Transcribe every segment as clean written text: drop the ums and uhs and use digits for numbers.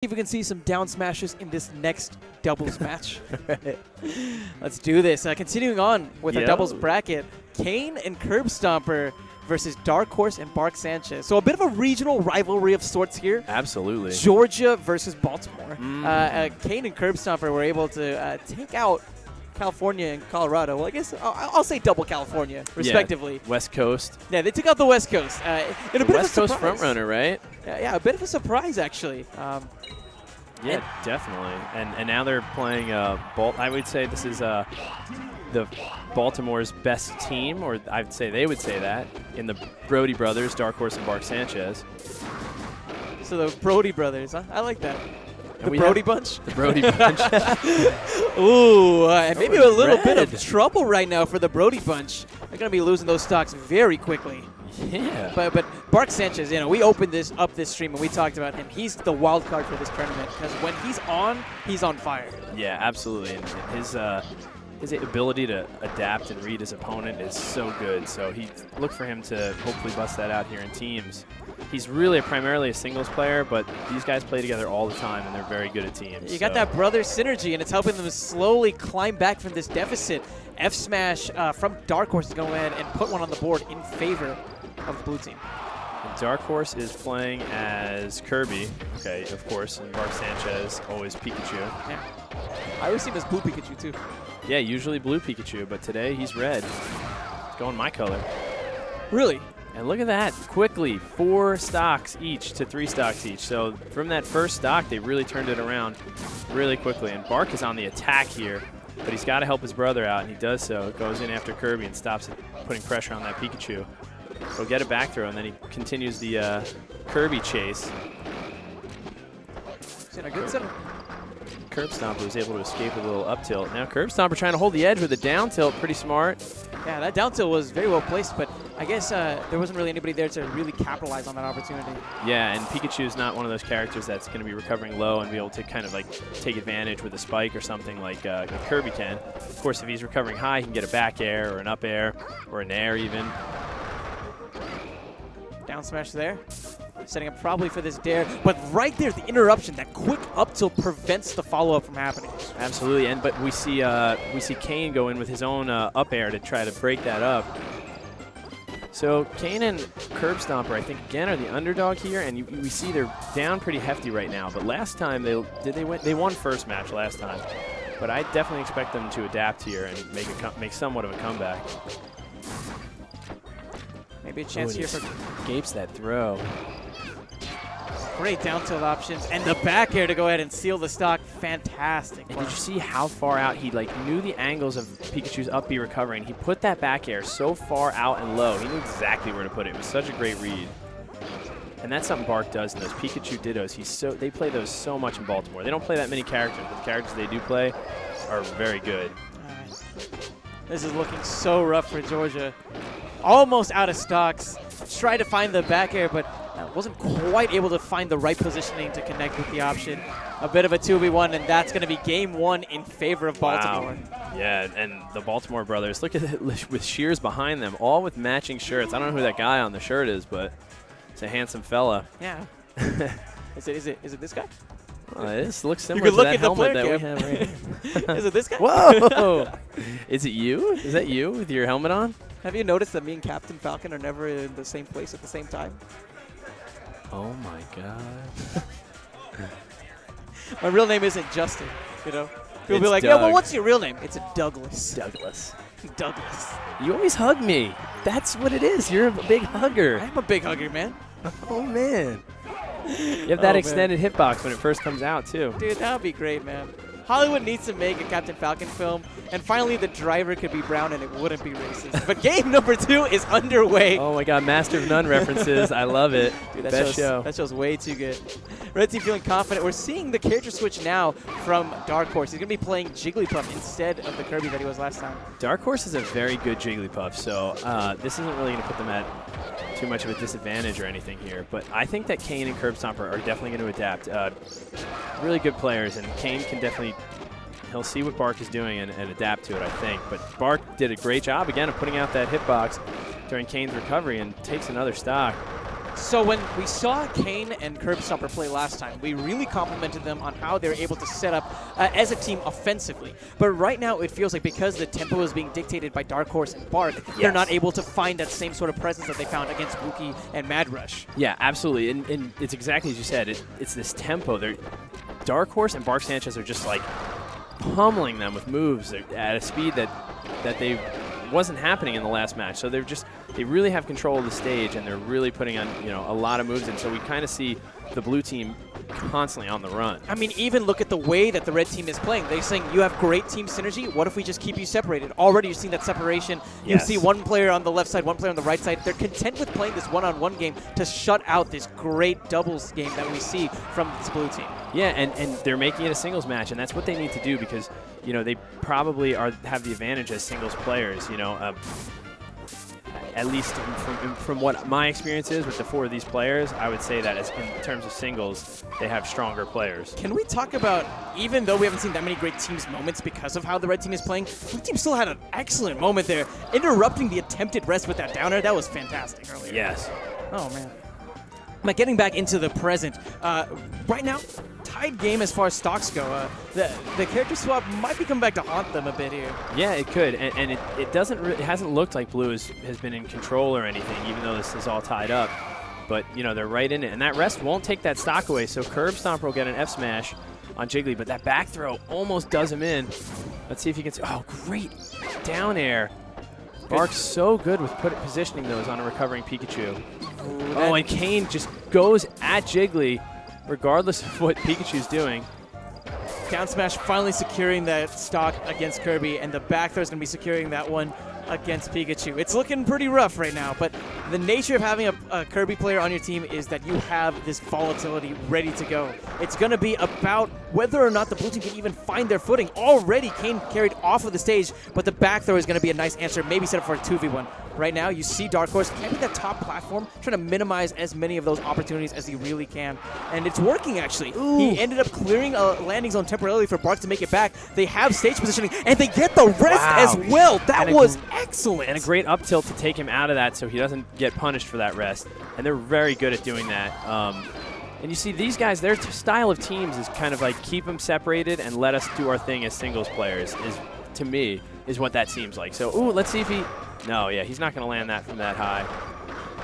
if we can see some down smashes in this next doubles match. Let's do this. Continuing on with a doubles bracket, Kane and Kirbstomper versus Darkhorse and BarkSanchez. So a bit of a regional rivalry of sorts here. Absolutely. Georgia versus Baltimore. Kane and Kirbstomper were able to take out California and Colorado. Well, I guess I'll say double California, respectively. Yeah, West Coast. Yeah, they took out the West Coast. In a bit West of a Coast frontrunner, right? Yeah, a bit of a surprise, actually. Yeah, definitely. And now they're playing I would say this is the Baltimore's best team, or I'd say they would say that, in the Brody brothers, Darkhorse and BarkSanchez. So the Brody brothers, huh? I like that. And the Brody bunch? The Brody bunch. Ooh, and maybe a little bit of trouble right now for the Brody bunch. They're going to be losing those stocks very quickly. Yeah. But BarkSanchez, we opened this stream and we talked about him. He's the wild card for this tournament because when he's on fire. Yeah, absolutely. And his ability to adapt and read his opponent is so good. So look for him to hopefully bust that out here in teams. He's really primarily a singles player, but these guys play together all the time, and they're very good at teams. You got that brother synergy, and it's helping them slowly climb back from this deficit. F smash from Darkhorse to go ahead and put one on the board in favor of the blue team. And Darkhorse is playing as Kirby, okay, of course, and BarkSanchez always Pikachu. Yeah. I always see him as blue Pikachu, too. Yeah, usually blue Pikachu, but today he's red. It's going my color. Really? And look at that, quickly, 4 stocks each to 3 stocks each. So from that first stock, they really turned it around really quickly. And Bark is on the attack here, but he's got to help his brother out, and he does so. Goes in after Kirby and stops it, putting pressure on that Pikachu. He'll get a back throw, and then he continues the Kirby chase. A good setup. Kirbstomper was able to escape with a little up tilt. Now Kirbstomper trying to hold the edge with a down tilt. Pretty smart. Yeah, that down tilt was very well placed, but I guess there wasn't really anybody there to really capitalize on that opportunity. Yeah, and Pikachu is not one of those characters that's going to be recovering low and be able to kind of like take advantage with a spike or something like Kirby can. Of course, if he's recovering high, he can get a back air or an up air or an air even. Down smash there. Setting up probably for this dare, but right there, the interruption, that quick up tilt prevents the follow-up from happening. Absolutely, but we see Kane go in with his own up air to try to break that up. So Kane and Kirbstomper, I think, again, are the underdog here, and we see they're down pretty hefty right now. But last time they won first match last time, but I definitely expect them to adapt here and make somewhat of a comeback. Maybe a chance here for escapes that throw. Great down tilt options, and the back air to go ahead and seal the stock. Fantastic. And did you see how far out he knew the angles of Pikachu's up B recovering? He put that back air so far out and low. He knew exactly where to put it. It was such a great read. And that's something Bark does in those Pikachu Dittos. They play those so much in Baltimore. They don't play that many characters, but the characters they do play are very good. All right. This is looking so rough for Georgia. Almost out of stocks. Tried to find the back air, but wasn't quite able to find the right positioning to connect with the option. A bit of a 2v1, and that's going to be game 1 in favor of Baltimore. Wow. Yeah, and the Baltimore brothers, look at it with Shears behind them, all with matching shirts. I don't know who that guy on the shirt is, but it's a handsome fella. Yeah. Is it this guy? This looks similar to that helmet that we have right here. Is it this guy? Whoa! Is it you? Is that you with your helmet on? Have you noticed that me and Captain Falcon are never in the same place at the same time? Oh my God. My real name isn't Justin, People It's be like, Doug. yeah, well, what's your real name? It's Douglas. Douglas. Douglas. You always hug me. That's what it is. You're a big hugger. I'm a big hugger, man. Oh, man. You have that extended hitbox when it first comes out, too. Dude, that would be great, man. Hollywood needs to make a Captain Falcon film, and finally the driver could be brown and it wouldn't be racist. But game number 2 is underway. Oh my God, Master of None references. I love it. Dude, Best show. That show's way too good. Red team feeling confident. We're seeing the character switch now from Darkhorse. He's going to be playing Jigglypuff instead of the Kirby that he was last time. Darkhorse is a very good Jigglypuff, so this isn't really going to put them at too much of a disadvantage or anything here. But I think that Kane and Kirbstomper are definitely going to adapt. Really good players, and Kane can definitely he'll see what Bark is doing and adapt to it, I think. But Bark did a great job, again, of putting out that hitbox during Kane's recovery and takes another stock. So when we saw Kane and Kirbstomper play last time, we really complimented them on how they're able to set up as a team offensively. But right now it feels like because the tempo is being dictated by Darkhorse and Bark, they're not able to find that same sort of presence that they found against Wookie and Mad Rush. Yeah, absolutely. And it's exactly as you said. It's this tempo. Darkhorse and BarkSanchez are just like pummeling them with moves at a speed that they wasn't happening in the last match. So they really have control of the stage, and they're really putting on a lot of moves. And so we kind of see the blue team constantly on the run. I mean, even look at the way that the red team is playing. They're saying, you have great team synergy. What if we just keep you separated? Already you're seeing that separation. You see one player on the left side, one player on the right side. They're content with playing this one-on-one game to shut out this great doubles game that we see from this blue team. Yeah, and they're making it a singles match, and that's what they need to do because, they probably have the advantage as singles players, at least from what my experience is with the 4 of these players, I would say that in terms of singles, they have stronger players. Can we talk about, even though we haven't seen that many great teams moments because of how the red team is playing, blue team still had an excellent moment there, interrupting the attempted rest with that downer. That was fantastic earlier. Yes. Oh, man. But getting back into the present, right now, tied game as far as stocks go. The character swap might be coming back to haunt them a bit here. Yeah, it could, and it hasn't looked like blue has been in control or anything, even though this is all tied up. But they're right in it, and that rest won't take that stock away. So Kirbstomper will get an F smash on Jiggly, but that back throw almost does him in. Let's see if he can. Oh, great down air. Bark's so good with positioning those on a recovering Pikachu. Oh, and Kane just goes at Jiggly, regardless of what Pikachu's doing. Down smash finally securing that stock against Kirby, and the back throw is going to be securing that one against Pikachu. It's looking pretty rough right now, but the nature of having a Kirby player on your team is that you have this volatility ready to go. It's going to be about whether or not the blue team can even find their footing. Already, Kane carried off of the stage, but the back throw is going to be a nice answer, maybe set up for a 2v1. Right now, you see Darkhorse camping that top platform, trying to minimize as many of those opportunities as he really can. And it's working, actually. Ooh. He ended up clearing a landing zone temporarily for Bark to make it back. They have stage positioning, and they get the rest as well. That was excellent. And a great up tilt to take him out of that so he doesn't get punished for that rest. And they're very good at doing that. And you see these guys, their style of teams is kind of like keep them separated and let us do our thing as singles players, to me, is what that seems like. So, ooh, let's see if he... No, yeah, he's not going to land that from that high.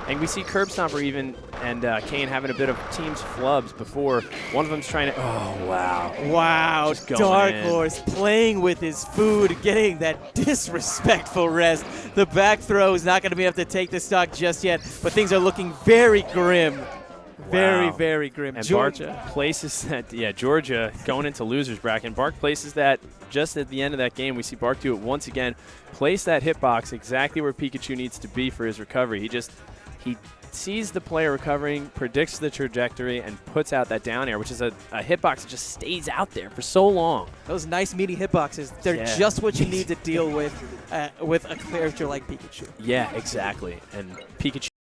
And we see Kirbstomper even and Kane having a bit of teams flubs before. One of them's trying to... Oh, wow. Wow, Darkhorse playing with his food, getting that disrespectful rest. The back throw is not going to be able to take the stock just yet, but things are looking very grim. Very, very grim. And Georgia Bark places that, Georgia going into loser's bracket. Bark places that just at the end of that game. We see Bark do it once again. Place that hitbox exactly where Pikachu needs to be for his recovery. He sees the player recovering, predicts the trajectory, and puts out that down air, which is a hitbox that just stays out there for so long. Those nice meaty hitboxes, they're just what you need to deal with a character like Pikachu. Yeah, exactly. And Pikachu